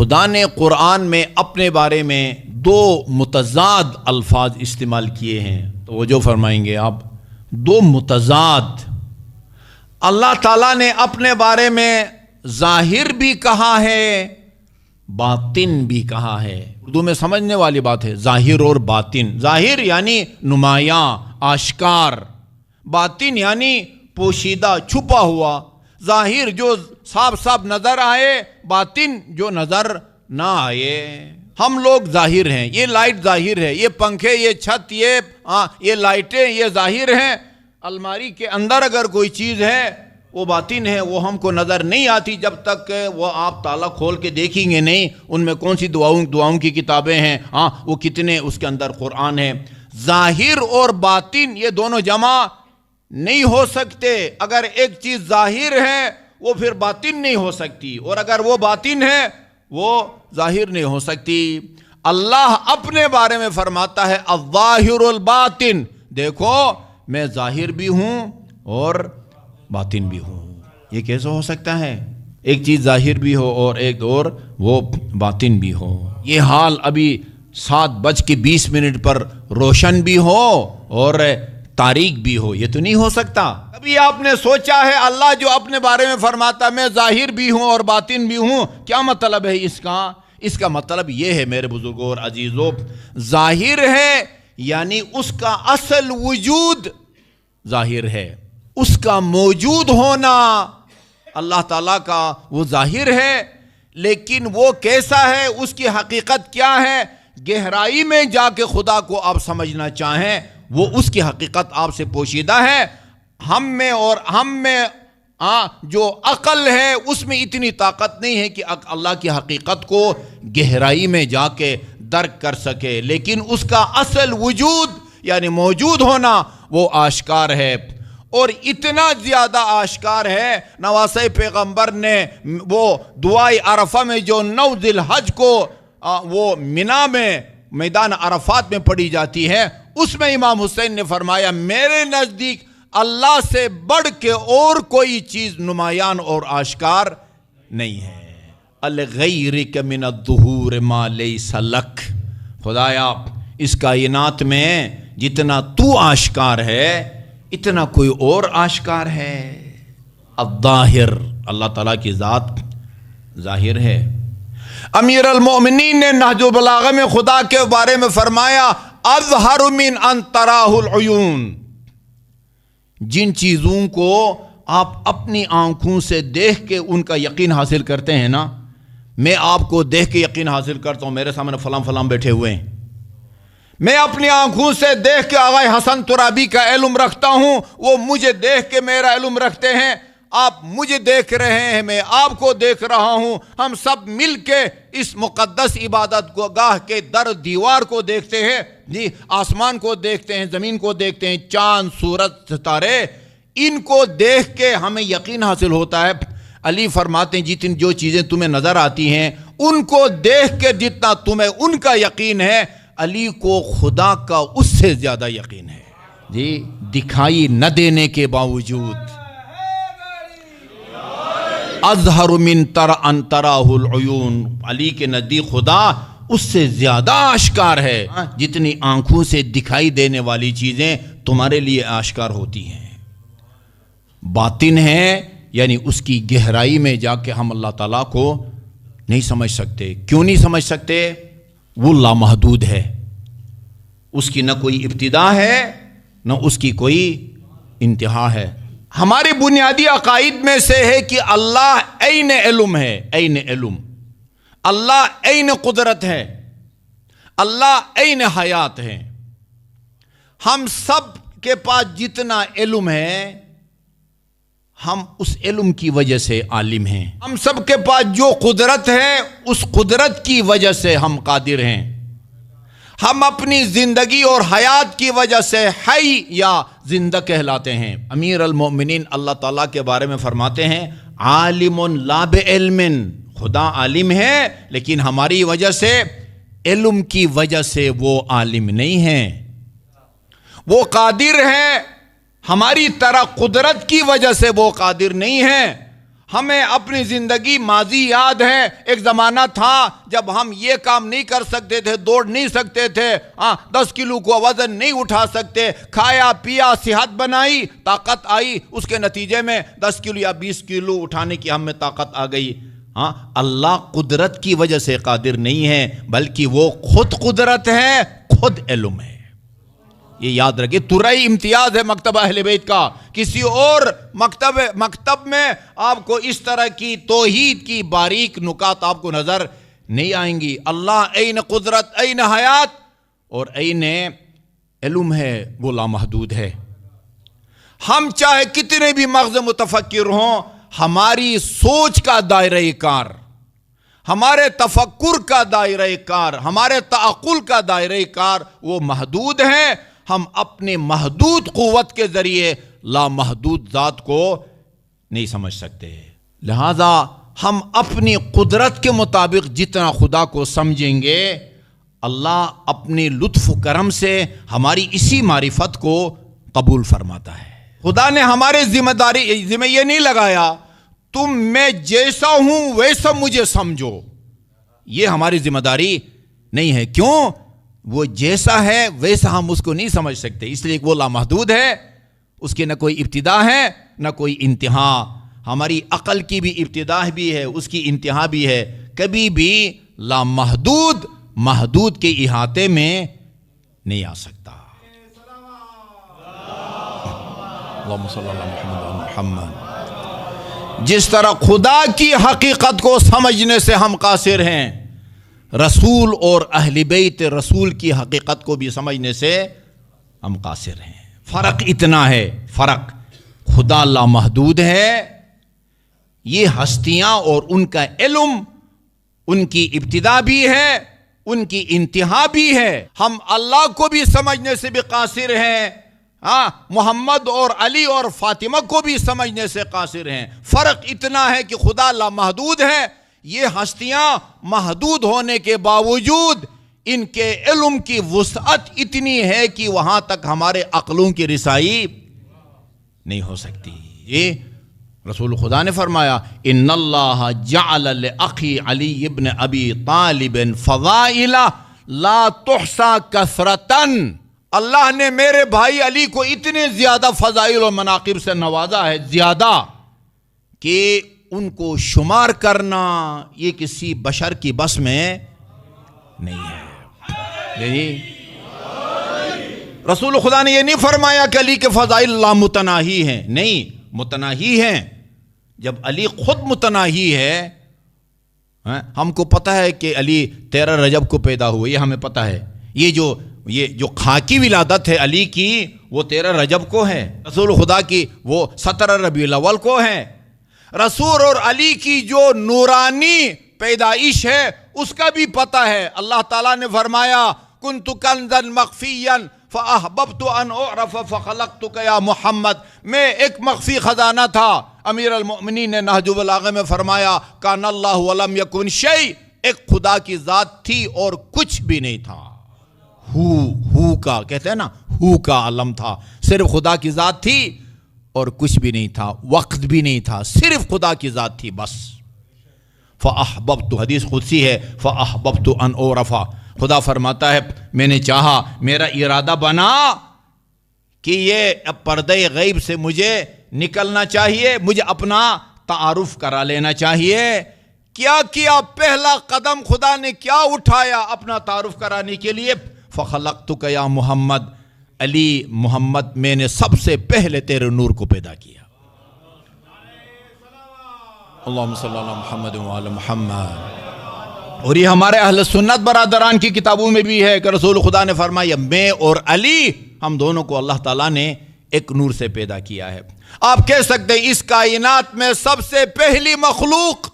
خدا نے قرآن میں اپنے بارے میں دو متضاد الفاظ استعمال کیے ہیں، تو وہ جو فرمائیں گے آپ، دو متضاد۔ اللہ تعالیٰ نے اپنے بارے میں ظاہر بھی کہا ہے، باطن بھی کہا ہے۔ اردو میں سمجھنے والی بات ہے، ظاہر اور باطن۔ ظاہر یعنی نمایاں، آشکار، باطن یعنی پوشیدہ، چھپا ہوا۔ ظاہر جو صاف صاف نظر آئے، باطن جو نظر نہ آئے۔ ہم لوگ ظاہر ہیں، یہ لائٹ ظاہر ہے، یہ پنکھے، یہ چھت، یہ لائٹیں، یہ ظاہر ہیں۔ الماری کے اندر اگر کوئی چیز ہے وہ باطن ہے، وہ ہم کو نظر نہیں آتی جب تک وہ آپ تالا کھول کے دیکھیں گے نہیں ان میں کون سی دعاؤں کی کتابیں ہیں، وہ کتنے اس کے اندر قرآن ہے۔ ظاہر اور باطن یہ دونوں جمع نہیں ہو سکتے۔ اگر ایک چیز ظاہر ہے وہ پھر باطن نہیں ہو سکتی، اور اگر وہ باطن ہے وہ ظاہر نہیں ہو سکتی۔ اللہ اپنے بارے میں فرماتا ہے الظاہر الباطن، دیکھو میں ظاہر بھی ہوں اور باطن بھی ہوں۔ یہ کیسے ہو سکتا ہے؟ ایک چیز ظاہر بھی ہو اور ایک اور وہ باطن بھی ہو۔ یہ حال ابھی 7:20 پر روشن بھی ہو اور تاریک بھی ہو، یہ تو نہیں ہو سکتا۔ ابھی آپ نے سوچا ہے اللہ جو اپنے بارے میں فرماتا میں ظاہر بھی ہوں اور باطن بھی ہوں، کیا مطلب ہے اس کا؟ اس کا مطلب یہ ہے میرے بزرگوں اور عزیزوں، ظاہر ہے یعنی اس کا اصل وجود ظاہر ہے، اس کا موجود ہونا اللہ تعالیٰ کا وہ ظاہر ہے، لیکن وہ کیسا ہے، اس کی حقیقت کیا ہے، گہرائی میں جا کے خدا کو آپ سمجھنا چاہیں وہ اس کی حقیقت آپ سے پوشیدہ ہے۔ ہم میں جو عقل ہے اس میں اتنی طاقت نہیں ہے کہ اللہ کی حقیقت کو گہرائی میں جا کے درک کر سکے، لیکن اس کا اصل وجود یعنی موجود ہونا وہ آشکار ہے، اور اتنا زیادہ آشکار ہے نواسۂ پیغمبر نے وہ دعائے عرفہ میں جو 9 ذی الحج کو وہ منا میں میدان عرفات میں پڑھی جاتی ہے، اس میں امام حسین نے فرمایا میرے نزدیک اللہ سے بڑھ کے اور کوئی چیز نمایاں اور آشکار نہیں ہے۔ الغیرک من الظہور ما لیس لک، خدایا اس کائنات میں جتنا تو آشکار ہے اتنا کوئی اور آشکار ہے۔ الظاہر، اللہ تعالیٰ کی ذات ظاہر ہے۔ امیر المومنین نے نہج البلاغہ میں خدا کے بارے میں فرمایا اظہر من ان تراہ العیون، جن چیزوں کو آپ اپنی آنکھوں سے دیکھ کے ان کا یقین حاصل کرتے ہیں نا، میں آپ کو دیکھ کے یقین حاصل کرتا ہوں، میرے سامنے فلاں فلاں بیٹھے ہوئے ہیں، میں اپنی آنکھوں سے دیکھ کے آغا حسن ترابی کا علم رکھتا ہوں، وہ مجھے دیکھ کے میرا علم رکھتے ہیں، آپ مجھے دیکھ رہے ہیں، میں آپ کو دیکھ رہا ہوں، ہم سب مل کے اس مقدس عبادت کو گاہ کے در دیوار کو دیکھتے ہیں، جی آسمان کو دیکھتے ہیں، زمین کو دیکھتے ہیں، چاند سورج ستارے، ان کو دیکھ کے ہمیں یقین حاصل ہوتا ہے۔ علی فرماتے ہیں جتنی جو چیزیں تمہیں نظر آتی ہیں ان کو دیکھ کے جتنا تمہیں ان کا یقین ہے، علی کو خدا کا اس سے زیادہ یقین ہے، جی دکھائی نہ دینے کے باوجود۔ اظہر من ان تراہ العیون، علی کے نزدیک خدا اس سے زیادہ آشکار ہے جتنی آنکھوں سے دکھائی دینے والی چیزیں تمہارے لیے آشکار ہوتی ہیں۔ باطن ہے یعنی اس کی گہرائی میں جا کے ہم اللہ تعالیٰ کو نہیں سمجھ سکتے۔ کیوں نہیں سمجھ سکتے؟ وہ لامحدود ہے، اس کی نہ کوئی ابتدا ہے نہ اس کی کوئی انتہا ہے۔ ہمارے بنیادی عقائد میں سے ہے کہ اللہ عین علم ہے، عین علم، اللہ عین قدرت ہے، اللہ عین حیات ہے۔ ہم سب کے پاس جتنا علم ہے ہم اس علم کی وجہ سے عالم ہیں، ہم سب کے پاس جو قدرت ہے اس قدرت کی وجہ سے ہم قادر ہیں، ہم اپنی زندگی اور حیات کی وجہ سے حی یا زندہ کہلاتے ہیں۔ امیر المومنین اللہ تعالیٰ کے بارے میں فرماتے ہیں عالم لا بعلم، خدا عالم ہے لیکن ہماری وجہ سے، علم کی وجہ سے وہ عالم نہیں ہے، وہ قادر ہے، ہماری طرح قدرت کی وجہ سے وہ قادر نہیں ہے، ہمیں اپنی زندگی ماضی یاد ہے، ایک زمانہ تھا جب ہم یہ کام نہیں کر سکتے تھے، دوڑ نہیں سکتے تھے، 10 کلو کو وزن نہیں اٹھا سکتے، کھایا پیا صحت بنائی، طاقت آئی، اس کے نتیجے میں 10 کلو یا 20 کلو اٹھانے کی ہم میں طاقت آ گئی۔ اللہ قدرت کی وجہ سے قادر نہیں ہے، بلکہ وہ خود قدرت ہے، خود علم ہے۔ یہ یاد رکھیے، ترائی امتیاز ہے مکتب اہل بیت کا، کسی اور مکتب میں آپ کو اس طرح کی توحید کی باریک نکات آپ کو نظر نہیں آئیں گی۔ اللہ این قدرت، این حیات اور این علم ہے، وہ لامحدود ہے۔ ہم چاہے کتنے بھی مغز متفکر ہوں، ہماری سوچ کا دائرہ کار، ہمارے تفکر کا دائرہ کار، ہمارے تعقل کا دائرہ کار وہ محدود ہے۔ ہم اپنے محدود قوت کے ذریعے لامحدود ذات کو نہیں سمجھ سکتے، لہذا ہم اپنی قدرت کے مطابق جتنا خدا کو سمجھیں گے، اللہ اپنے لطف و کرم سے ہماری اسی معرفت کو قبول فرماتا ہے۔ خدا نے ہمارے ذمہ یہ نہیں لگایا تم میں جیسا ہوں ویسا مجھے سمجھو، یہ ہماری ذمہ داری نہیں ہے۔ کیوں؟ وہ جیسا ہے ویسا ہم اس کو نہیں سمجھ سکتے، اس لیے وہ لامحدود ہے، اس کی نہ کوئی ابتدا ہے نہ کوئی انتہا۔ ہماری عقل کی بھی ابتدا بھی ہے، اس کی انتہا بھی ہے، کبھی بھی لامحدود محدود کے احاطے میں نہیں آ سکتا۔ اللہم صلی اللہ علیہ محمد۔ جس طرح خدا کی حقیقت کو سمجھنے سے ہم قاصر ہیں، رسول اور اہل بیت رسول کی حقیقت کو بھی سمجھنے سے ہم قاصر ہیں۔ فرق اتنا ہے، فرق خدا لامحدود ہے، یہ ہستیاں اور ان کا علم، ان کی ابتدا بھی ہے، ان کی انتہا بھی ہے۔ ہم اللہ کو بھی سمجھنے سے بھی قاصر ہیں، محمد اور علی اور فاطمہ کو بھی سمجھنے سے قاصر ہیں۔ فرق اتنا ہے کہ خدا لامحدود ہے، یہ ہستیاں محدود ہونے کے باوجود ان کے علم کی وسعت اتنی ہے کہ وہاں تک ہمارے عقلوں کی رسائی نہیں ہو سکتی۔ یہ رسول خدا نے فرمایا، ان اللہ جعل لأخی علی ابن ابی طالب فضائل لا تحصى کثرتاً، اللہ نے میرے بھائی علی کو اتنے زیادہ فضائل و مناقب سے نوازا ہے، زیادہ کہ ان کو شمار کرنا یہ کسی بشر کی بس میں نہیں ہے۔ رسول خدا نے یہ نہیں فرمایا کہ علی کے فضائل لامتناہی ہیں، نہیں، متناہی ہیں۔ جب علی خود متناہی ہے، ہم کو پتہ ہے کہ علی 13 رجب کو پیدا ہوئے، یہ ہمیں پتہ ہے۔ یہ جو خاکی ولادت ہے علی کی وہ 13 رجب کو ہے، رسول خدا کی وہ 17 ربیع الاول کو ہے۔ رسول اور علی کی جو نورانی پیدائش ہے اس کا بھی پتہ ہے۔ اللہ تعالیٰ نے فرمایا، کنت کنزا مخفیا فاحببت ان اعرف فخلقتک یا محمد، میں ایک مخفی خزانہ تھا۔ امیر المؤمنین نے نہج البلاغہ میں فرمایا، کان اللہ ولم یکن شیء، ایک خدا کی ذات تھی اور کچھ بھی نہیں تھا۔ ہو کا کہتے ہیں نا، ہو کا علم تھا، صرف خدا کی ذات تھی اور کچھ بھی نہیں تھا، وقت بھی نہیں تھا، صرف خدا کی ذات تھی بس۔ فاحببت، حدیث قدسی ہے، فاحببت ان اعرف، خدا فرماتا ہے میں نے چاہا، میرا ارادہ بنا کہ یہ پردہ غیب سے مجھے نکلنا چاہیے، مجھے اپنا تعارف کرا لینا چاہیے۔ کیا پہلا قدم خدا نے کیا اٹھایا اپنا تعارف کرانے کے لیے؟ فخلقتک یا محمد، علی محمد میں نے سب سے پہلے تیرے نور کو پیدا کیا۔ اللہم صلی اللہ محمد وعلی محمد۔ اور یہ ہمارے اہل سنت برادران کی کتابوں میں بھی ہے کہ رسول خدا نے فرمایا، میں اور علی ہم دونوں کو اللہ تعالیٰ نے ایک نور سے پیدا کیا ہے۔ آپ کہہ سکتے ہیں اس کائنات میں سب سے پہلی مخلوق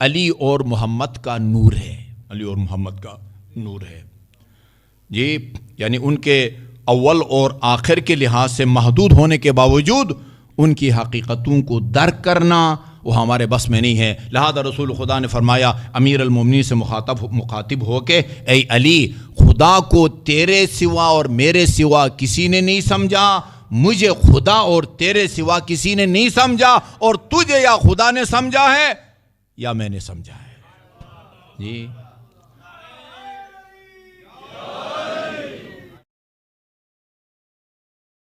علی اور محمد کا نور ہے، علی اور محمد کا نور ہے جی، یعنی ان کے اول اور آخر کے لحاظ سے محدود ہونے کے باوجود ان کی حقیقتوں کو درک کرنا وہ ہمارے بس میں نہیں ہے۔ لہذا رسول خدا نے فرمایا امیر المومنین سے مخاطب ہو کے، اے علی، خدا کو تیرے سوا اور میرے سوا کسی نے نہیں سمجھا، مجھے خدا اور تیرے سوا کسی نے نہیں سمجھا، اور تجھے یا خدا نے سمجھا ہے یا میں نے سمجھا ہے۔ جی